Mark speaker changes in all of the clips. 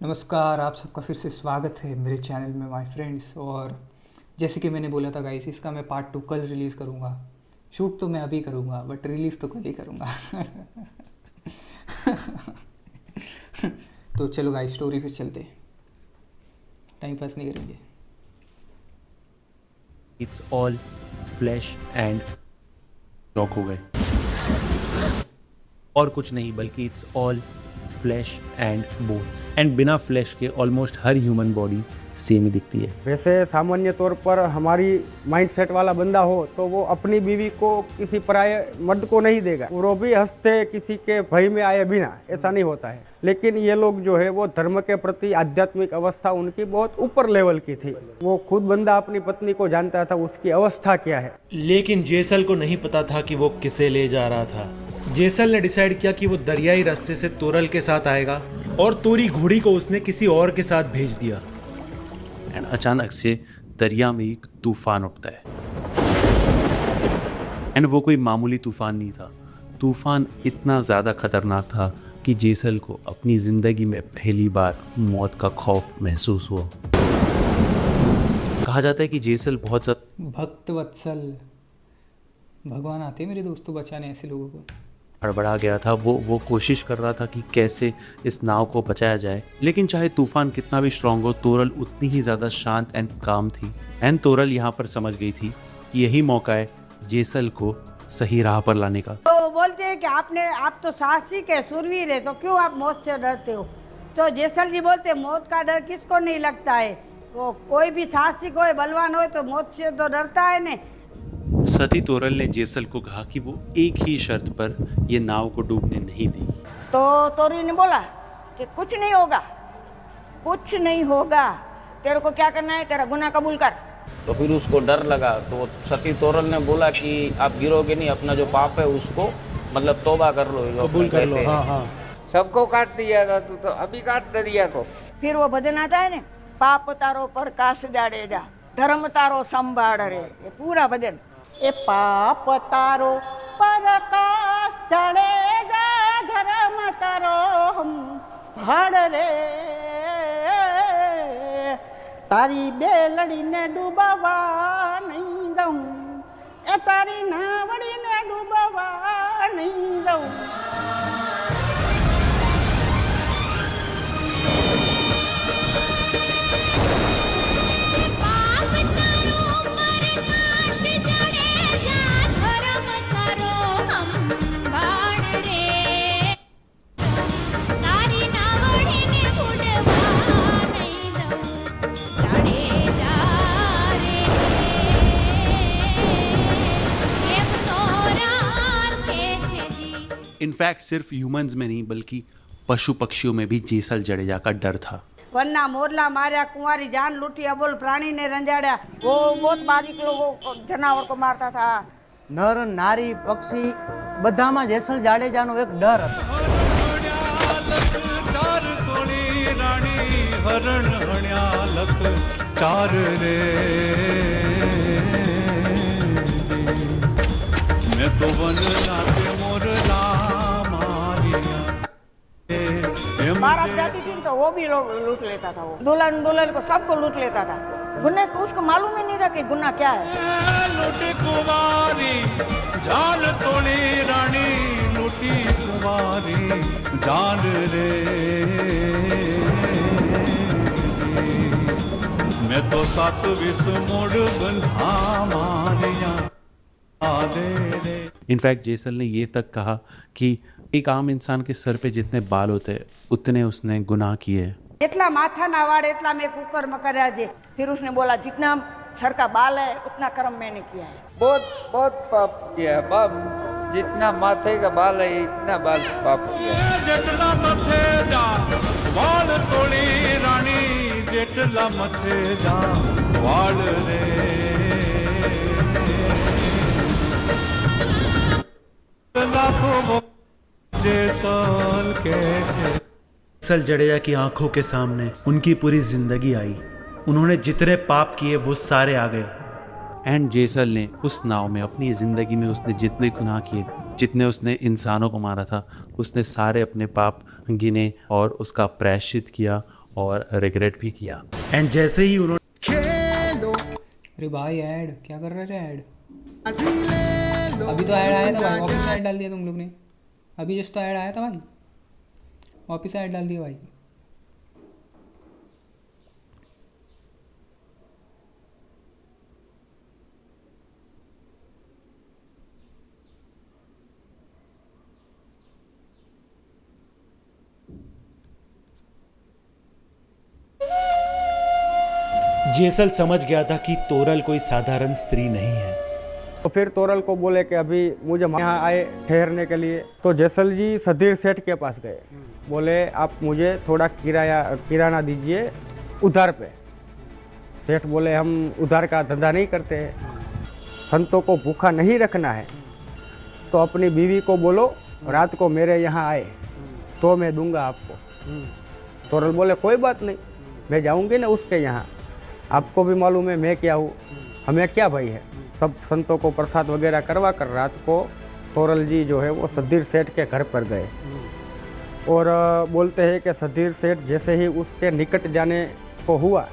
Speaker 1: नमस्कार, आप सबका फिर से स्वागत है मेरे चैनल में माय फ्रेंड्स। और जैसे कि मैंने बोला था गाइस, इसका मैं पार्ट 2 कल रिलीज़ करूँगा। शूट तो मैं अभी करूँगा बट रिलीज़ तो कल ही करूँगा। तो चलो गाइस, स्टोरी फिर चलते, टाइम पास नहीं करेंगे।
Speaker 2: It's all flash and shock हो गए और कुछ नहीं बल्कि it's all flash and bones and बिना फ्लैश के ऑलमोस्ट हर ह्यूमन बॉडी सेम ही दिखती है।
Speaker 3: वैसे सामान्य तौर पर हमारी माइंडसेट वाला बंदा हो तो वो अपनी बीवी को किसी पराये मर्द को नहीं देगा, वो भी हंसते किसी के भय में आए बिना, ऐसा नहीं होता है। लेकिन ये लोग जो है वो धर्म के प्रति आध्यात्मिक अवस्था उनकी बहुत ऊपर लेवल की थी। वो खुद बंदा अपनी पत्नी को जानता था उसकी अवस्था क्या है।
Speaker 4: लेकिन जेसल को नहीं पता था कि वो किसे ले जा रहा था। जेसल ने डिसाइड किया कि वो दरियाई रास्ते से तोरल के साथ आएगा और तोरी घोड़ी को उसने किसी और के साथ भेज दिया।
Speaker 2: एंड अचानक से दरिया में एक तूफान उठता है एंड वो कोई मामूली तूफान नहीं था। तूफान इतना ज़्यादा खतरनाक था कि जेसल को अपनी ज़िंदगी में पहली बार मौत का खौफ महसूस हुआ। कहा जाता है कि जेसल बहुत ज़्यादा
Speaker 1: भक्त वत्सल भगवान आते हैं मेरे दोस्तों बचाने ऐसे लोगों को।
Speaker 2: हड़बड़ा गया था। वो कोशिश कर रहा था कि कैसे इस नाव को बचाया जाए। लेकिन चाहे तूफान कितना भी स्ट्रांग हो, तोरल उतनी ही ज़्यादा शांत एंड काम थी। एंड तोरल यहाँ पर समझ गई थी कि यही मौका है जेसल को सही राह पर लाने का।
Speaker 5: तो वो बोलते हैं कि आप तो साहसिक है, शूरवीर है, तो क्यों आप मौत से डरते हो? तो जेसल जी बोलते हैं मौत का डर किसको नहीं लगता है, वो कोई भी साहसिक हो बलवान हो तो मौत से तो डरता है ने।
Speaker 2: सती तोरल ने जेसल को कहा कि वो एक ही शर्त पर ये नाव को डूबने नहीं देगी।
Speaker 5: तो तोरी ने बोला कि कुछ नहीं होगा, कुछ नहीं होगा, तेरे को क्या करना है, तेरा गुनाह कबूल कर।
Speaker 6: तो फिर उसको डर लगा, तो सती तोरल ने बोला कि आप गिरोगे नहीं, अपना जो पाप है उसको मतलब तौबा कर लो,
Speaker 4: कबूल कर लो। हाँ हाँ,
Speaker 7: सबको काट दिया था तू, तो अभी काट दरिया को।
Speaker 5: फिर वो भजन आता है ने, पाप तारो पर काश जाड़े जा, धर्म तारो संभाड़ रे, ये पूरा भजन। ए पाप तारो परकाश चढ़े जा, धर्म तारो हम भाड़ रे, तारी बेलड़ी ने डूबावा नहीं जाऊं, ए तारी नावड़ी ने डूबावा नहीं जाऊं।
Speaker 2: इनफैक्ट सिर्फ ह्यूमंस में नहीं बल्कि पशु पक्षियों में भी जेसल जडेजा का डर था।
Speaker 5: वरना मोरला मार्या, कुंवारी जान लूटी, अबोल प्राणी ने रंजाड़ा, वो बहुत बारीक लोगों को, जनावर को मारता था।
Speaker 8: नर नारी पक्षी बधाમાં જેસલ જાડેજાનો એક ડર હતો।
Speaker 5: बारात जाती थी तो वो भी लूट लेता था, वो दुल्हन दुल्हन को सबको लूट लेता था। गुन्हे को उसको मालूम ही नहीं था कि गुन्हा क्या है।
Speaker 9: लूटी कुमारी जान तोड़ी रानी, लूटी कुमारी जान रे मैं तो 27 मोड़ बंधा मारिया दे रे।
Speaker 2: इनफैक्ट जेसल ने ये तक कहा कि एक आम इंसान के सर पे जितने बाल होते हैं उतने उसने गुनाह किए।
Speaker 5: जितना माथा ना वाड़ इतना मैं कुकर में करया जे। फिर उसने बोला जितना सर का बाल है उतना कर्म मैंने किया है।
Speaker 7: बहुत बहुत पाप किया है बाप, जितना माथे का बाल है इतना बाल पाप किया है।
Speaker 9: जटला मथे जा वाल तोड़ी रानी, जटला मथे जा वाल रे जेसल के
Speaker 4: जेसल जडेजा की आंखों के सामने उनकी पूरी जिंदगी आई। उन्होंने जितने पाप किए वो सारे आ गए।
Speaker 2: एंड जेसल ने उस नाव में अपनी ज़िंदगी में उसने जितने गुनाह किए, जितने उसने इंसानों को मारा था, उसने सारे अपने पाप गिने और उसका प्रायश्चित किया और रिग्रेट भी किया।
Speaker 4: एंड जैसे ही उन्होंने
Speaker 1: अरे भाई ऐड क्या कर रहे थे ऐड? अभी तो ऐड आया था भाई, वापस ऐड डाल दिया तुम लोग ने। अभी जस्ट तो ऐड आया था भाई, वापस ऐड डाल दिया भाई।
Speaker 4: जेसल समझ गया था कि तोरल कोई साधारण स्त्री नहीं है।
Speaker 3: तो फिर तोरल को बोले कि अभी मुझे यहाँ आए ठहरने के लिए। तो जैसल जी सधीर सेठ के पास गए, बोले आप मुझे थोड़ा किराना दीजिए उधार पे। सेठ बोले हम उधार का धंधा नहीं करते हैं, संतों को भूखा नहीं रखना है, तो अपनी बीवी को बोलो रात को मेरे यहाँ आए तो मैं दूंगा आपको। तोरल बोले कोई बात नहीं, मैं जाऊंगी ना उसके यहाँ, आपको भी मालूम है मैं क्या हूँ, हमें क्या भाई है। सब संतों को प्रसाद वगैरह करवा कर रात को तोरल जी जो है वो सधीर सेठ के घर पर गए। और बोलते हैं कि सधीर सेठ जैसे ही उसके निकट जाने को हुआ,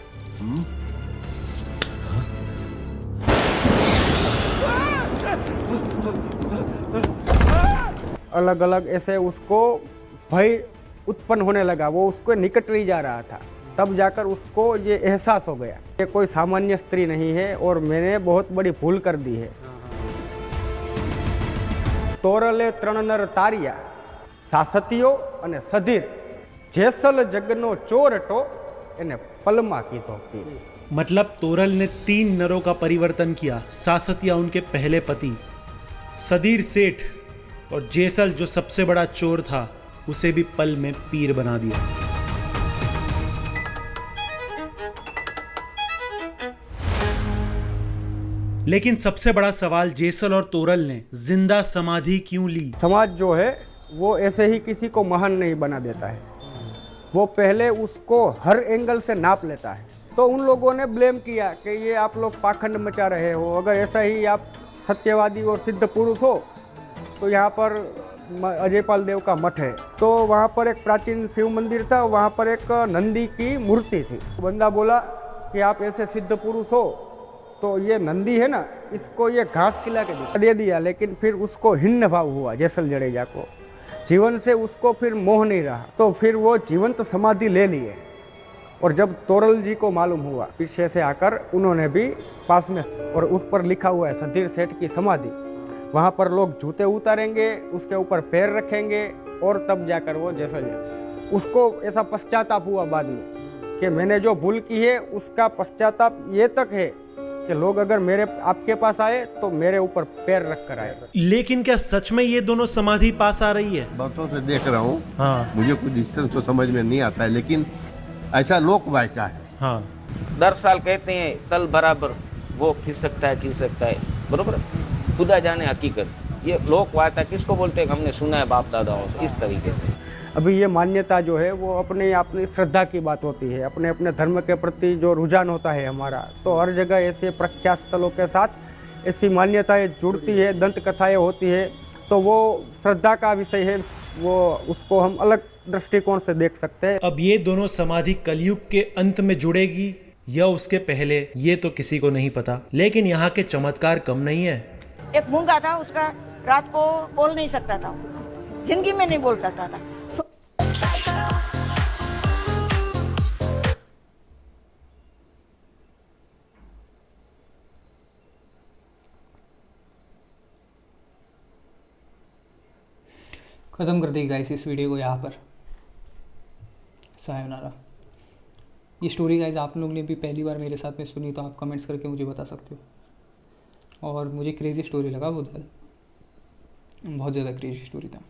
Speaker 3: अलग अलग ऐसे उसको भय उत्पन्न होने लगा, वो उसके निकट नहीं जा रहा था। तब जाकर उसको ये एहसास हो गया कि कोई सामान्य स्त्री नहीं है और मैंने बहुत बड़ी भूल कर दी है। तोरले त्रण नर तारिया सासतियो अने सधीर जेसल जगनो चोरटो एने पलमा कीधो पीर।
Speaker 4: मतलब तोरल ने 3 नरों का परिवर्तन किया। सासतिया उनके पहले पति, सधीर सेठ और जेसल जो सबसे बड़ा चोर था उसे भी पल में पीर बना दिया। लेकिन सबसे बड़ा सवाल, जेसल और तोरल ने जिंदा समाधि क्यों ली?
Speaker 3: समाज जो है वो ऐसे ही किसी को महान नहीं बना देता है, वो पहले उसको हर एंगल से नाप लेता है। तो उन लोगों ने ब्लेम किया कि ये आप लोग पाखंड मचा रहे हो, अगर ऐसा ही आप सत्यवादी और सिद्ध पुरुष हो तो यहाँ पर अजयपाल देव का मठ है, तो वहाँ पर एक प्राचीन शिव मंदिर था, वहाँ पर एक नंदी की मूर्ति थी। बंदा बोला कि आप ऐसे सिद्ध पुरुष हो तो ये नंदी है ना, इसको ये घास खिला के दे दिया। लेकिन फिर उसको हिन्न भाव हुआ जेसल जडेजा को, जीवन से उसको फिर मोह नहीं रहा, तो फिर वो जीवंत समाधि ले लिए। और जब तोरल जी को मालूम हुआ, पीछे से आकर उन्होंने भी पास में, और उस पर लिखा हुआ है सधीर सेठ की समाधि, वहाँ पर लोग जूते उतारेंगे, उसके ऊपर पैर रखेंगे और तब जाकर वो जेसल, उसको ऐसा पश्चाताप हुआ बाद में कि मैंने जो भूल की है उसका पश्चाताप ये तक है कि लोग अगर मेरे आपके पास आए तो मेरे ऊपर पैर रख कर आए।
Speaker 4: लेकिन क्या सच में ये दोनों समाधि पास आ रही है?
Speaker 10: बरसों से देख रहा हूँ।
Speaker 4: हाँ।
Speaker 10: मुझे कुछ डिस्टेंस तो समझ में नहीं आता है, लेकिन ऐसा लोक वायका है।
Speaker 4: हाँ।
Speaker 6: 10 साल कहते हैं तल बराबर, वो खिसकता है, बरोबर, खुदा जाने हकीकत। ये लोक वायका किसको बोलते हैं? हमने सुना है बाप दादाओं से, इस तरीके से।
Speaker 3: अभी ये मान्यता जो है वो अपनी श्रद्धा की बात होती है, अपने अपने धर्म के प्रति जो रुझान होता है हमारा, तो हर जगह ऐसे प्रख्यात स्थलों के साथ ऐसी मान्यताएं जुड़ती है, दंत कथाएं होती है, तो वो श्रद्धा का विषय है, वो उसको हम अलग दृष्टिकोण से देख सकते हैं।
Speaker 4: अब ये दोनों समाधि कलयुग के अंत में जुड़ेगी या उसके पहले, ये तो किसी को नहीं पता। लेकिन यहाँ के चमत्कार कम नहीं है।
Speaker 5: एक मूंगा था, उसका रात को बोल नहीं सकता था, जिंदगी में नहीं बोल सकता था।
Speaker 1: ख़त्म कर दी गाइस इस वीडियो को यहाँ पर। सायोनारा। ये स्टोरी गाइस आप लोग ने भी पहली बार मेरे साथ में सुनी तो आप कमेंट्स करके मुझे बता सकते हो। और मुझे क्रेज़ी स्टोरी लगा, बहुत ज़्यादा क्रेज़ी स्टोरी था।